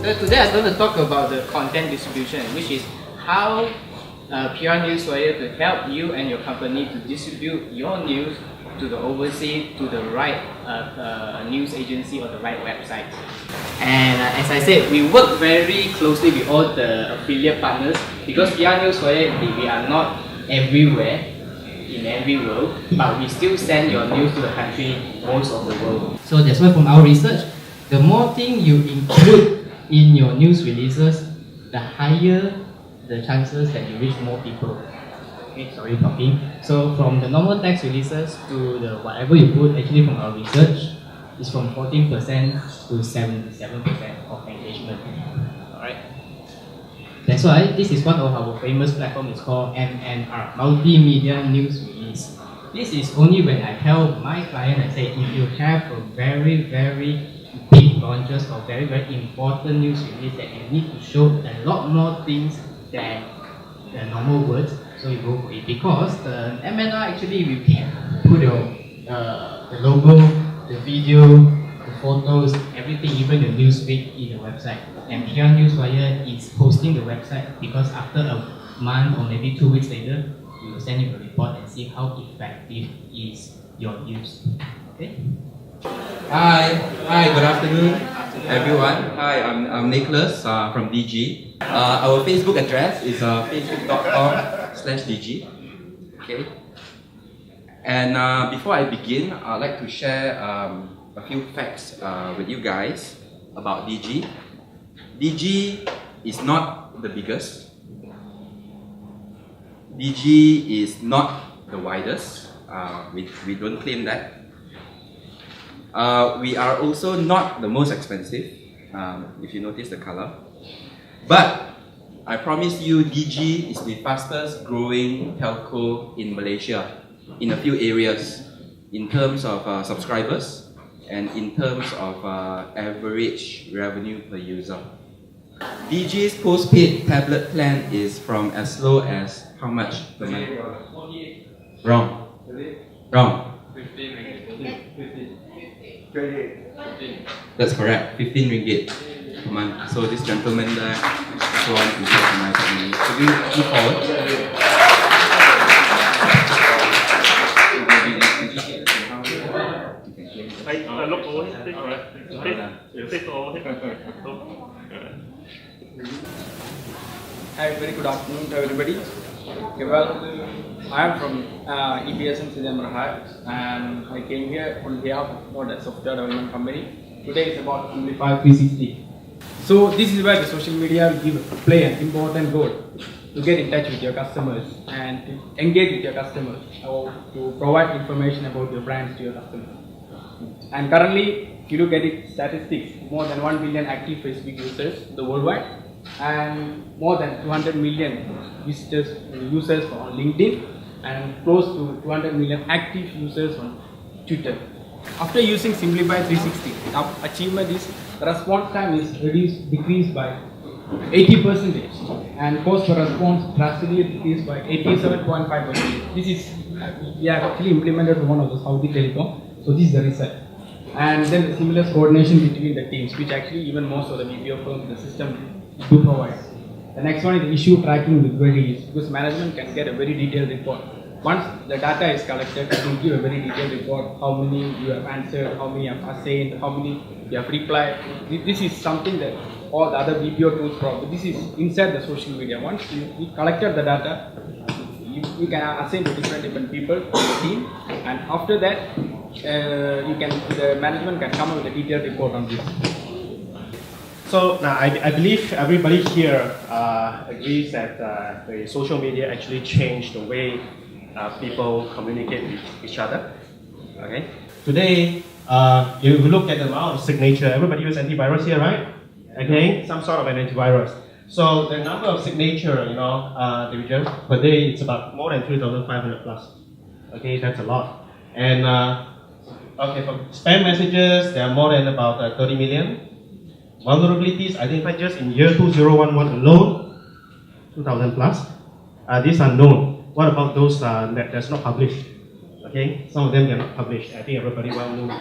So today I'm going to talk about the content distribution, which is how PR Newswire to help you and your company to distribute your news to the overseas, to the right news agency or the right website. And as I said, we work very closely with all the affiliate partners because PR Newswire, we are not everywhere in every world, but we still send your news to the country most of the world. So that's why from our research, the more things you include in your news releases, the higher the chances that you reach more people. Okay, sorry talking. So from the normal text releases to the whatever you put, actually from our research, is from 14% to 77% of engagement. Alright. That's why this is one of our famous platforms. It's called MNR, Multimedia News Release. This is only when I tell my client, I say, if you have a very big launches or very important news release that you need to show a lot more things than the normal words, so you go for it. Because the MNR actually you can put the logo, the video, the photos, everything, even the newsfeed in the website. And PR Newswire is hosting the website because after a month or maybe 2 weeks later, we will send you a report and see how effective is your news. Okay? Hi, good afternoon, everyone. Hi, I'm Nicholas from DG. Our Facebook address is facebook.com/DG. Okay. And before I begin, I'd like to share a few facts with you guys about DG. DG is not the biggest. DG is not the widest. We don't claim that. We are also not the most expensive, if you notice the color. But I promise you, DG is the fastest growing telco in Malaysia in a few areas, in terms of subscribers and in terms of average revenue per user. DG's postpaid tablet plan is from as low as how much per month? Wrong. 15. That's correct. 15 ringgit per month. So this gentleman there is one who recognized me. Could you move forward? Look over here, take over here. Hi, very good afternoon to everybody. Okay, well, I am from EPSM Siddhamarahat and I came here on behalf of a software development company. Today is about Simplify 360. So this is where the social media play an important role to get in touch with your customers and to engage with your customers or to provide information about your brands to your customers. And currently, if you look at it, statistics, more than 1 billion active Facebook users worldwide and more than 200 million users on LinkedIn and close to 200 million active users on Twitter. After using Simplify 360, the achievement is the response time is decreased by 80% and cost per response drastically decreased by 87.5%. This is we have actually implemented one of the Saudi Telecom. So this is the result. And then the seamless coordination between the teams, which actually even most of the BPO firms in the system do provide. The next one is the issue tracking with queries, because management can get a very detailed report. Once the data is collected, it will give a very detailed report, how many you have answered, how many you have assigned, how many you have replied. This is something that all the other BPO tools provide. This is inside the social media. Once you collected the data, you can assign to different people in the team, and after that, the management can come up with a detailed report on this. So now I believe everybody here agrees that the social media actually changed the way people communicate with each other. Okay. Today, if you look at the amount of signature, everybody uses antivirus here, right? Okay, some sort of an antivirus. So the number of signature, division per day, it's about more than 3,500 plus. Okay, that's a lot. And okay, for spam messages, there are more than about 30 million. Vulnerabilities identified just in year 2011 alone, 2,000 plus. These are known. What about those that's not published? Okay, some of them are not published. I think everybody well know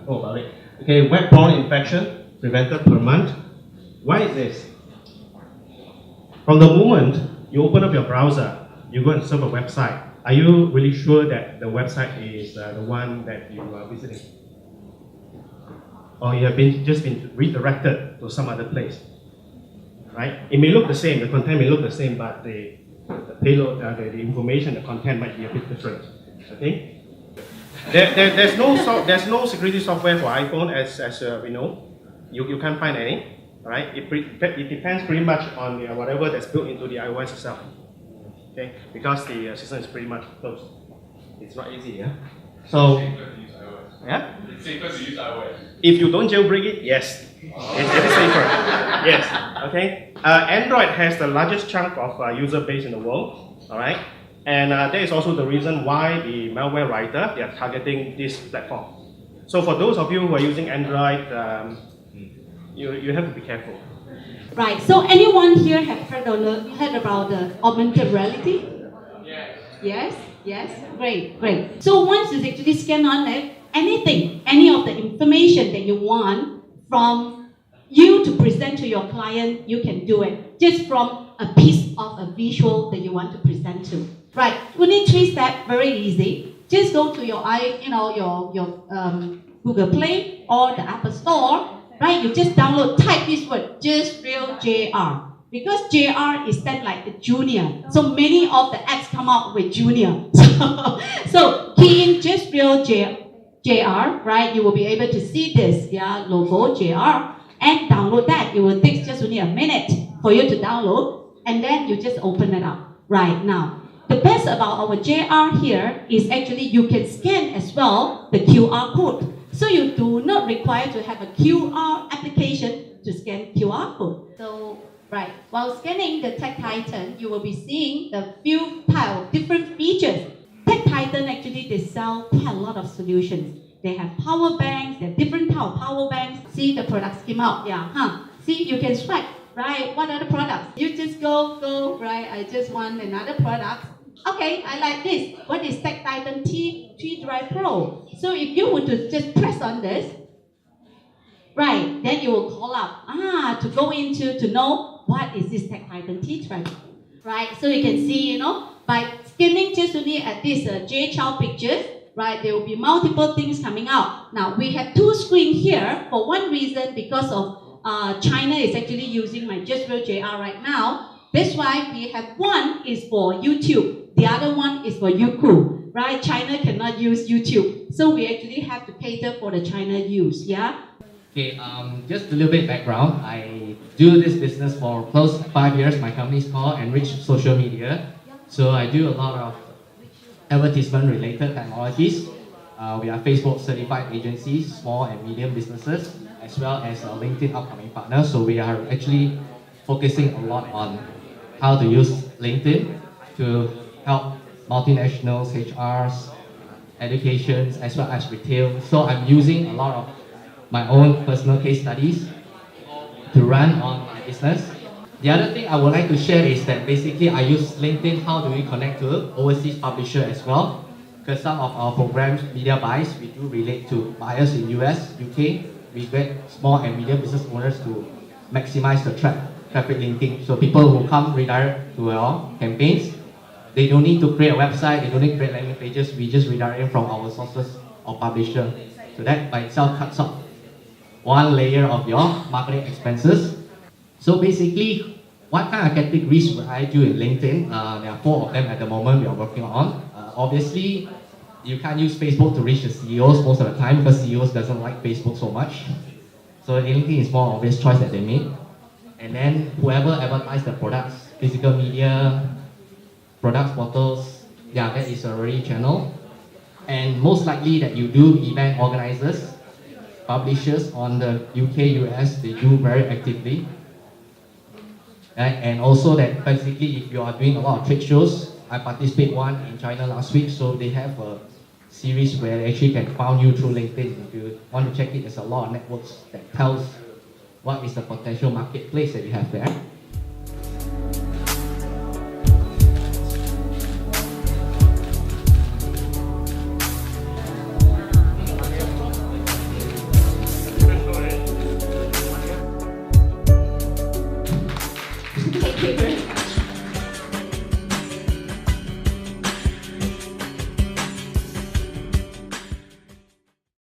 about it. Okay, web-borne infection prevented per month. Why is this? From the moment you open up your browser, you go and serve a website, are you really sure that the website is the one that you are visiting? Or you have just been redirected to some other place, right? It may look the same, the content may look the same, but the payload, the information, the content might be a bit different. Okay. There's no security software for iPhone, as we know. You can't find any. Right? It depends pretty much on whatever that's built into the iOS itself. Okay, because the system is pretty much closed. It's not easy, yeah. So, yeah. It's safer to use iOS. If you don't jailbreak it, yes, it is safer. Yes. Okay. Android has the largest chunk of user base in the world. All right, and that is also the reason why the malware writer they are targeting this platform. So for those of you who are using Android, you have to be careful. Right. So anyone here have heard about the augmented reality? Yes. Yes. Yes. Great. Great. So once you actually scan on it, anything, any of the information that you want from you to present to your client, you can do it just from a piece of a visual that you want to present to. Right. Only 3 steps. Very easy. Just go to your Google Play or the Apple Store. Right, you just download, type this word, just real JR. Because JR is then like the junior. So many of the apps come out with junior. So key in just real JR, right? You will be able to see this, logo JR, and download that. It will take just only a minute for you to download, and then you just open it up right now. The best about our JR here is actually you can scan as well the QR code. So you do not require to have a QR application to scan QR code. So, right, while scanning the Tech Titan, you will be seeing the few pile of different features. Tech Titan actually they sell quite a lot of solutions. They have power banks, they have different type of power banks. See the products came out, See, you can swipe, right? What are the products? You just go, right? I just want another product. Okay, I like this. What is Tech Titan T3 Drive Pro? So if you were to just press on this, right, then you will call up to go into to know what is this Tech Titan T Drive, right? So you can see, by scanning just only at this JHL pictures, right, there will be multiple things coming out. Now we have 2 screens here for one reason because of China is actually using my Just Real JR right now. That's why we have one is for YouTube. The other one is for Youku, right? China cannot use YouTube. So we actually have to cater for the China use, yeah? Okay, just a little bit background. I do this business for close to 5 years. My company is called Enrich Social Media. So I do a lot of advertisement related technologies. We are Facebook certified agencies, small and medium businesses, as well as a LinkedIn upcoming partner. So we are actually focusing a lot on how to use LinkedIn to help multinationals, HRs, educations, as well as retail. So I'm using a lot of my own personal case studies to run on my business. The other thing I would like to share is that basically I use LinkedIn, how do we connect to overseas publisher as well? Because some of our programs, media buys, we do relate to buyers in US, UK. We get small and medium business owners to maximize the traffic linking. So people who come redirect to our campaigns, they don't need to create a website, they don't need to create landing pages, we just redirect them from our sources or publisher. So that by itself cuts off one layer of your marketing expenses. So basically, what kind of categories would I do in LinkedIn? There are 4 of them at the moment we are working on. Obviously, you can't use Facebook to reach the CEOs most of the time because CEOs doesn't like Facebook so much. So LinkedIn is more obvious choice that they make. And then whoever advertise the products, physical media, products, portals, that is already channel. And most likely that you do event organizers, publishers on the UK, US, they do very actively. Right? And also that basically if you are doing a lot of trade shows, I participated one in China last week, so they have a series where they actually can find you through LinkedIn. If you want to check it, there's a lot of networks that tells what is the potential marketplace that you have there.